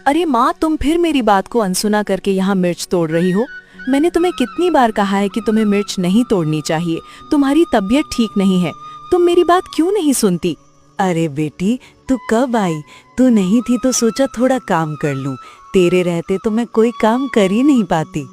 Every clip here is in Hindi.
अरे माँ, तुम फिर मेरी बात को अनसुना करके यहाँ मिर्च तोड़ रही हो। मैंने तुम्हें कितनी बार कहा है कि तुम्हें मिर्च नहीं तोड़नी चाहिए। तुम्हारी तबीयत ठीक नहीं है, तुम मेरी बात क्यों नहीं सुनती? अरे बेटी, तू कब आई? तू नहीं थी तो सोचा थोड़ा काम कर लूं। तेरे रहते तो मैं कोई काम कर ही नहीं पाती।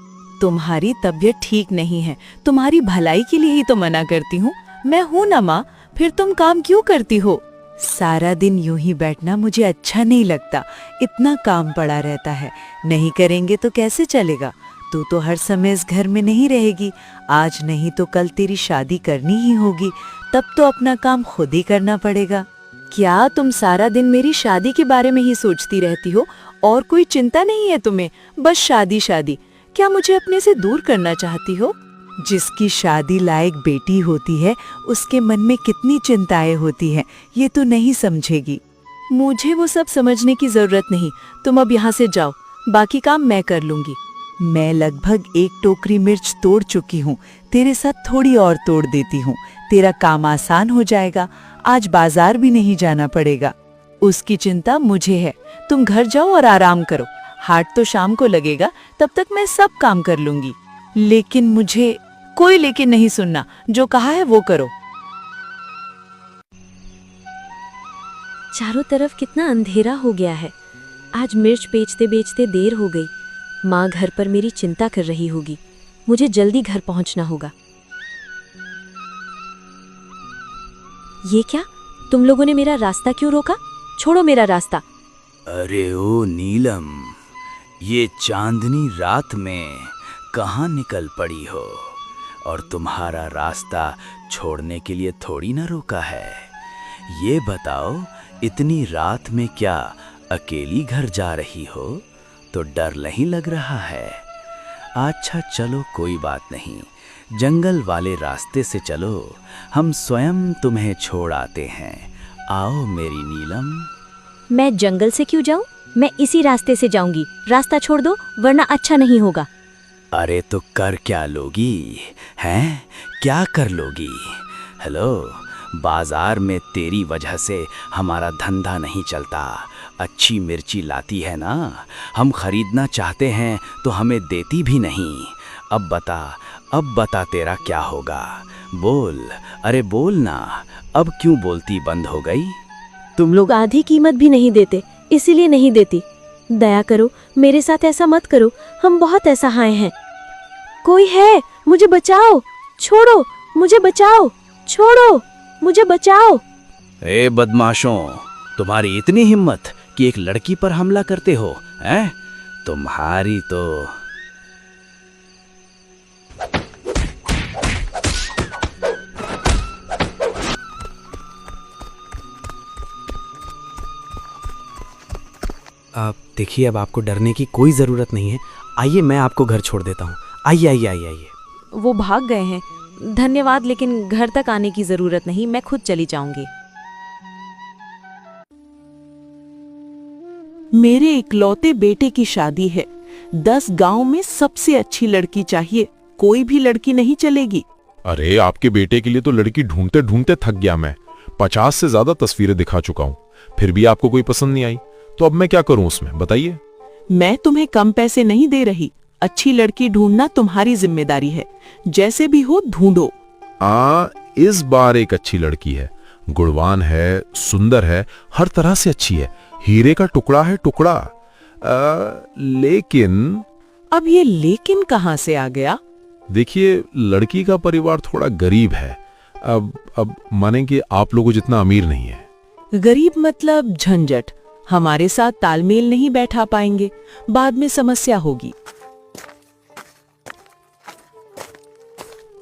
तुम्हारी तबीयत ठीक नहीं है, तुम्हारी भलाई के लिए ही तो मना करती हूँ। मैं हूँ ना माँ, फिर तुम काम क्यों करती हो? सारा दिन यूं ही बैठना मुझे अच्छा नहीं लगता। इतना काम पड़ा रहता है, नहीं करेंगे तो कैसे चलेगा? तू तो हर समय इस घर में नहीं रहेगी। आज नहीं तो कल तेरी शादी करनी ही होगी, तब तो अपना काम खुद ही करना पड़ेगा। क्या तुम सारा दिन मेरी शादी के बारे में ही सोचती रहती हो? और कोई चिंता नहीं है तुम्हें? बस शादी शादी। क्या मुझे अपने से दूर करना चाहती हो? जिसकी शादी लायक बेटी होती है उसके मन में कितनी चिंताएं होती हैं, ये तो नहीं समझेगी। मुझे वो सब समझने की जरूरत नहीं। तुम अब यहाँ से जाओ, बाकी काम मैं कर लूंगी। मैं लगभग 1 टोकरी मिर्च तोड़ चुकी हूँ, तेरे साथ थोड़ी और तोड़ देती हूँ। तेरा काम आसान हो जाएगा, आज बाजार भी नहीं जाना पड़ेगा। उसकी चिंता मुझे है, तुम घर जाओ और आराम करो। हाट तो शाम को लगेगा, तब तक मैं सब काम कर लूंगी। लेकिन मुझे कोई लेकिन नहीं सुनना, जो कहा है वो करो। चारों तरफ कितना अंधेरा हो गया है। आज मिर्च बेचते बेचते देर हो गई। माँ घर पर मेरी चिंता कर रही होगी। मुझे जल्दी घर पहुंचना होगा। ये क्या, तुम लोगों ने मेरा रास्ता क्यों रोका? छोड़ो मेरा रास्ता। अरे ओ नीलम, ये चांदनी रात में कहाँ निकल पड़ी हो? और तुम्हारा रास्ता छोड़ने के लिए थोड़ी ना रोका है। ये बताओ, इतनी रात में क्या अकेली घर जा रही हो? तो डर नहीं लग रहा है? अच्छा चलो, कोई बात नहीं, जंगल वाले रास्ते से चलो, हम स्वयं तुम्हें छोड़ आते हैं। आओ मेरी नीलम। मैं जंगल से क्यों जाऊं? मैं इसी रास्ते से जाऊंगी। रास्ता छोड़ दो, वरना अच्छा नहीं होगा। अरे तो कर क्या लोगी? हैं, क्या कर लोगी? हेलो, बाजार में तेरी वजह से हमारा धंधा नहीं चलता। अच्छी मिर्ची लाती है ना, हम खरीदना चाहते हैं तो हमें देती भी नहीं। अब बता तेरा क्या होगा? बोल, अरे बोल ना, अब क्यों बोलती बंद हो गई? तुम लोग आधी कीमत भी नहीं देते, इसीलिए नहीं देती। दया करो, मेरे साथ ऐसा मत करो, हम बहुत असहाय हैं। कोई है, मुझे बचाओ, छोड़ो, मुझे बचाओ, छोड़ो, मुझे बचाओ। ए बदमाशों, तुम्हारी इतनी हिम्मत कि एक लड़की पर हमला करते हो, हैं? तुम्हारी तो आप देखिए, अब आपको डरने की कोई ज़रूरत नहीं है। आइए, मैं आपको घर छोड़ देता हूँ। आइए आइए आइए आइए। वो भाग गए हैं। धन्यवाद, लेकिन घर तक आने की जरूरत नहीं, मैं खुद चली जाऊंगी। मेरे इकलौते बेटे की शादी है। 10 गांव में सबसे अच्छी लड़की चाहिए, कोई भी लड़की नहीं चलेगी। अरे आपके बेटे के लिए तो लड़की ढूंढते ढूंढते थक गया मैं। 50 से ज्यादा तस्वीरें दिखा चुका हूँ, फिर भी आपको कोई पसंद नहीं आई। तो अब मैं क्या करूं उसमें, बताइए। मैं तुम्हें कम पैसे नहीं दे रही। अच्छी लड़की ढूंढना तुम्हारी जिम्मेदारी है। जैसे भी हो ढूंढो। इस बार एक अच्छी लड़की है, गुणवान है, सुंदर है, हर तरह से अच्छी है, हीरे का टुकड़ा है, टुकड़ा। लेकिन अब ये लेकिन कहां से आ गया? देखिए, लड़की का परिवार थोड़ा गरीब है। अब माने कि आप लोगों जितना अमीर नहीं है। गरीब मतलब झंझट, हमारे साथ तालमेल नहीं बैठा पाएंगे, बाद में समस्या होगी।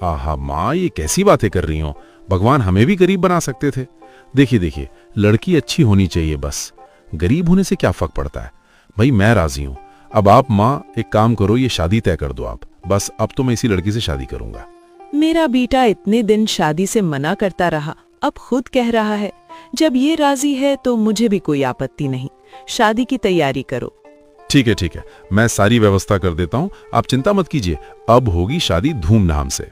आहा माँ, ये कैसी बातें कर रही हो? भगवान हमें भी गरीब बना सकते थे। देखिए, लड़की अच्छी होनी चाहिए, बस गरीब होने से क्या फर्क पड़ता है। भाई मैं राजी हूँ। अब आप माँ एक काम करो, ये शादी तय कर दो आप। बस अब तो मैं इसी लड़की से शादी करूंगा। मेरा बेटा इतने दिन शादी से मना करता रहा, अब खुद कह रहा है। जब ये राजी है तो मुझे भी कोई आपत्ति नहीं। शादी की तैयारी करो। ठीक है, मैं सारी व्यवस्था कर देता हूँ, आप चिंता मत कीजिए। अब होगी शादी धूमधाम से।